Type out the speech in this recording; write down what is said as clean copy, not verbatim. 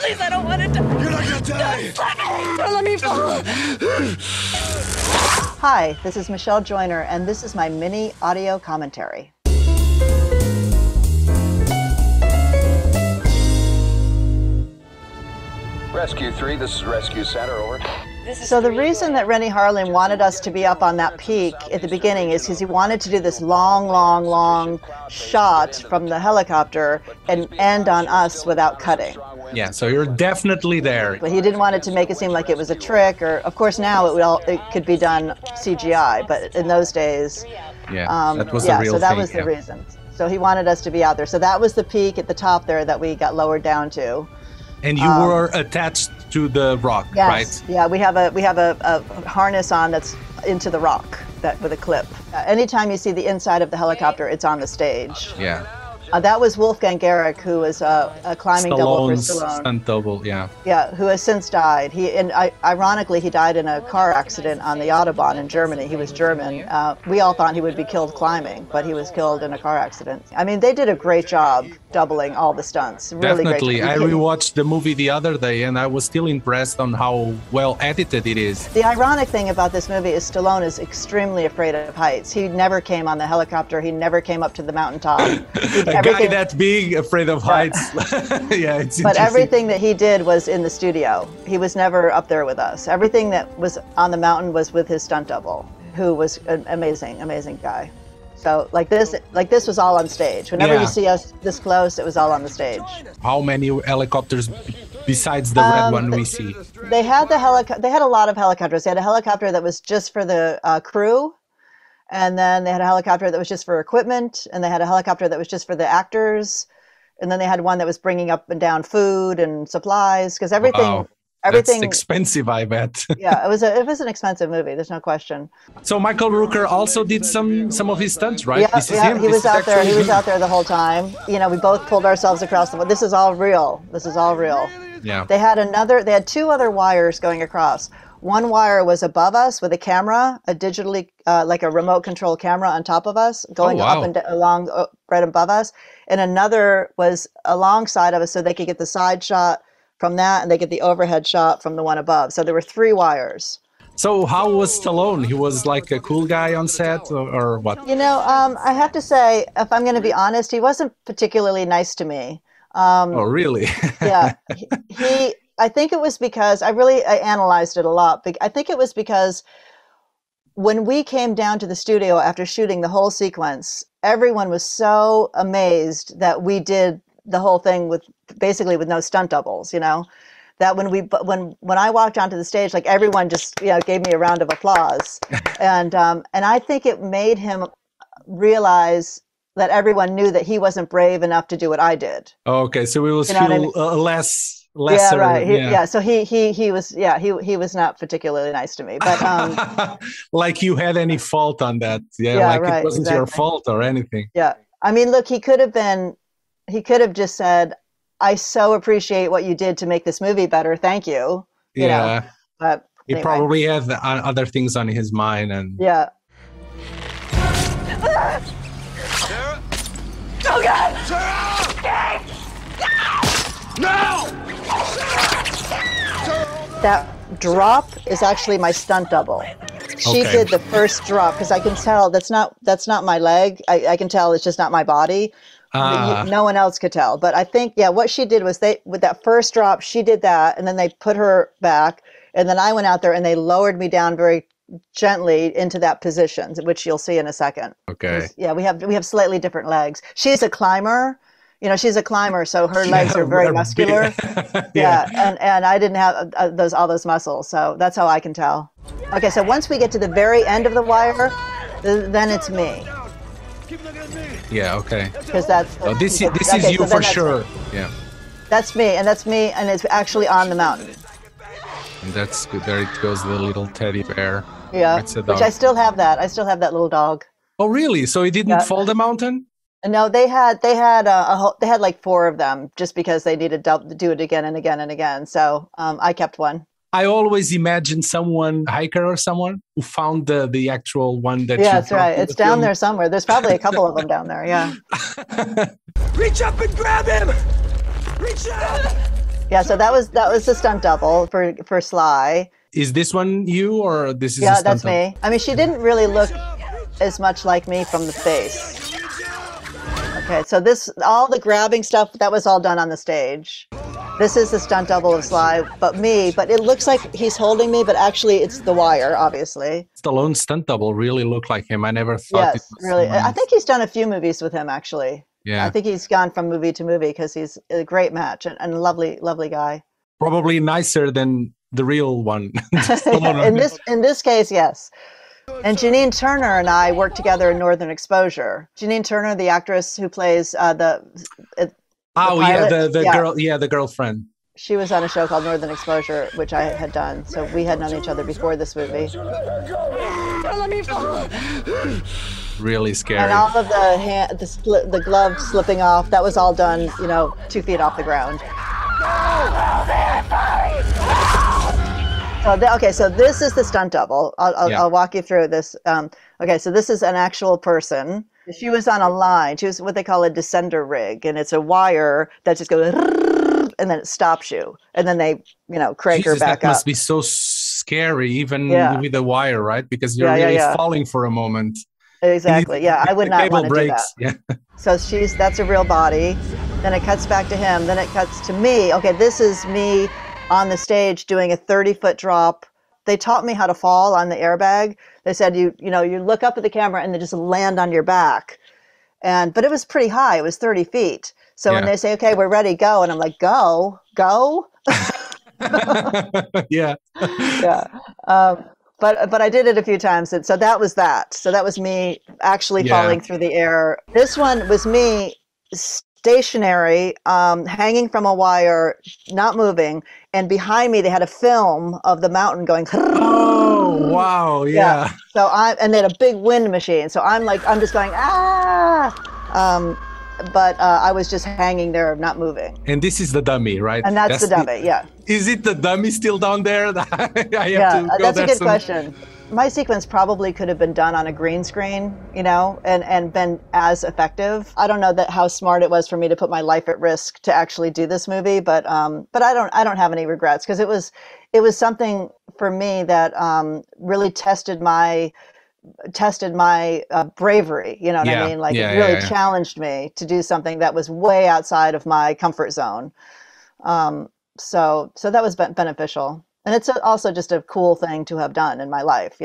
Please, I don't want to die. You're not gonna die. Don't let me fall. Hi, this is Michelle Joyner, and this is my mini audio commentary. Rescue 3, this is Rescue Center, over. So the reason that Rennie Harlin wanted us to be up on that peak at the beginning is because he wanted to do this long shot from the helicopter and end on us without cutting. Yeah, so you're definitely there. But he didn't want it to make it seem like it was a trick, or of course now it could be done CGI, but in those days, that was the real so that thing, was the reason. So he wanted us to be out there. So that was the peak at the top there that we got lowered down to. And you were attached to the rock, yes, right? Yeah, we have a harness on that's into the rock with a clip. Anytime you see the inside of the helicopter, it's on the stage. Yeah. That was Wolfgang Garrick, who was a climbing double for Stallone. Stunt double, yeah. Yeah, who has since died. Ironically, he died in a car accident on the Autobahn in Germany. He was German. We all thought he would be killed climbing, but he was killed in a car accident. I mean, they did a great job doubling all the stunts. Really Definitely. great. I rewatched the movie the other day, and I was still impressed on how well edited it is. The ironic thing about this movie is Stallone is extremely afraid of heights. He never came on the helicopter. He never came up to the mountaintop. A guy that big, afraid of heights. Yeah, it's But everything that he did was in the studio. He was never up there with us. Everything that was on the mountain was with his stunt double, who was an amazing guy. So like this was all on stage. Whenever you see us this close, it was all on the stage. How many helicopters besides the red one we see? They had a lot of helicopters. They had a helicopter that was just for the crew. And then they had a helicopter that was just for equipment, and they had a helicopter that was just for the actors, and then they had one that was bringing up and down food and supplies, because everything. That's expensive, I bet. Yeah, it was an expensive movie. There's no question. So Michael Rooker also did some of his stunts, right? Yeah, he was out there. He was out there the whole time. You know, we both pulled ourselves across the. This is all real. This is all real. Yeah. They had two other wires going across. One wire was above us with a camera, a digitally, like a remote control camera on top of us, going up and along right above us. And another was alongside of us so they could get the side shot from that and they get the overhead shot from the one above. So there were three wires. So how was Stallone? He was like a cool guy on set or what? You know, I have to say, if I'm going to be honest, he wasn't particularly nice to me. Oh, really? Yeah. I think it was because I analyzed it a lot. I think it was because when we came down to the studio after shooting the whole sequence, everyone was so amazed that we did the whole thing with no stunt doubles, you know, that when I walked onto the stage, like everyone just, gave me a round of applause. And I think it made him realize that everyone knew that he wasn't brave enough to do what I did. Okay. So it was lesser. Yeah, right. So he was not particularly nice to me, but like you had any fault on that? It wasn't your fault or anything. Yeah, I mean, look, he could have just said, "I so appreciate what you did to make this movie better. Thank you." You know? But he probably had other things on his mind, and yeah. Oh God! Sarah! No! That drop is actually my stunt double. She did the first drop because I can tell that's not my leg. I can tell it's just not my body. No one else could tell. But I think, what she did was with that first drop, she did that, and then they put her back, and then I went out there and they lowered me down very gently into that position, which you'll see in a second. Okay. Yeah, we have slightly different legs. She's a climber. She's a climber, so her legs are very muscular. And I didn't have all those muscles, so that's how I can tell. Okay, so once we get to the very end of the wire, then it's me. Yeah, okay. Because that's this is you for sure. Yeah. That's me, and it's actually on the mountain. And that's good. There it goes, the little teddy bear. Yeah, which I still have that. I still have that little dog. Oh, really? So it didn't fall the mountain? No, they had like 4 of them just because they needed to do it again and again and again. So I kept one. I always imagine someone, hiker or someone, who found the actual one that. Yeah, that's right. It's down there somewhere. There's probably a couple of them down there. Yeah. Reach up and grab him! Reach up! Yeah, so that was the stunt double for Sly. Is this one you, or this is a Yeah, stunt that's double? me. I mean, she didn't really look as much like me from the face. Okay, so all the grabbing stuff, that was all done on the stage. This is the stunt double of Sly, but it looks like he's holding me, but actually it's the wire, obviously. Stallone's stunt double really looked like him. I never thought it Yes, was really. someone I else. think he's done a few movies with him, actually. Yeah. I think he's gone from movie to movie because he's a great match and a lovely, lovely guy. Probably nicer than the real one. Stallone. In this case, yes. And Janine Turner and I worked together in Northern Exposure. Janine Turner, the actress who plays the pilot, girl, the girlfriend. She was on a show called Northern Exposure, which I had done. So we had known each other before this movie. Don't let me fall. Really scary. And all of the glove slipping off, that was all done, 2 feet off the ground. So this is the stunt double. I'll walk you through this. Okay, so this is an actual person. She was on a line. She was what they call a descender rig, and it's a wire that just goes, and then it stops you, and then they, crank her back that up. must be so scary, even with the wire, right? Because you're falling for a moment. Exactly. Yeah, I would not want to do that. Yeah. So that's a real body. Then it cuts back to him. Then it cuts to me. Okay, this is me on the stage doing a 30-foot drop. They taught me how to fall on the airbag. They said you look up at the camera and then just land on your back. But it was pretty high. It was 30 feet. So when they say, okay, we're ready, go. And I'm like, go? Yeah. Yeah. But I did it a few times. And so that was that. So that was me actually falling through the air. This one was me stationary, hanging from a wire, not moving. And behind me, they had a film of the mountain going. Oh, wow. Yeah. So and they had a big wind machine. So I'm just going, ah. But I was just hanging there, not moving. And this is the dummy, right? And that's the dummy, yeah. Is it the dummy still down there? That's a good question. My sequence probably could have been done on a green screen, and been as effective. I don't know how smart it was for me to put my life at risk to actually do this movie, but I don't have any regrets because it was something for me that really tested my bravery, you know what I mean? It really challenged me to do something that was way outside of my comfort zone. So that was beneficial. And it's also just a cool thing to have done in my life,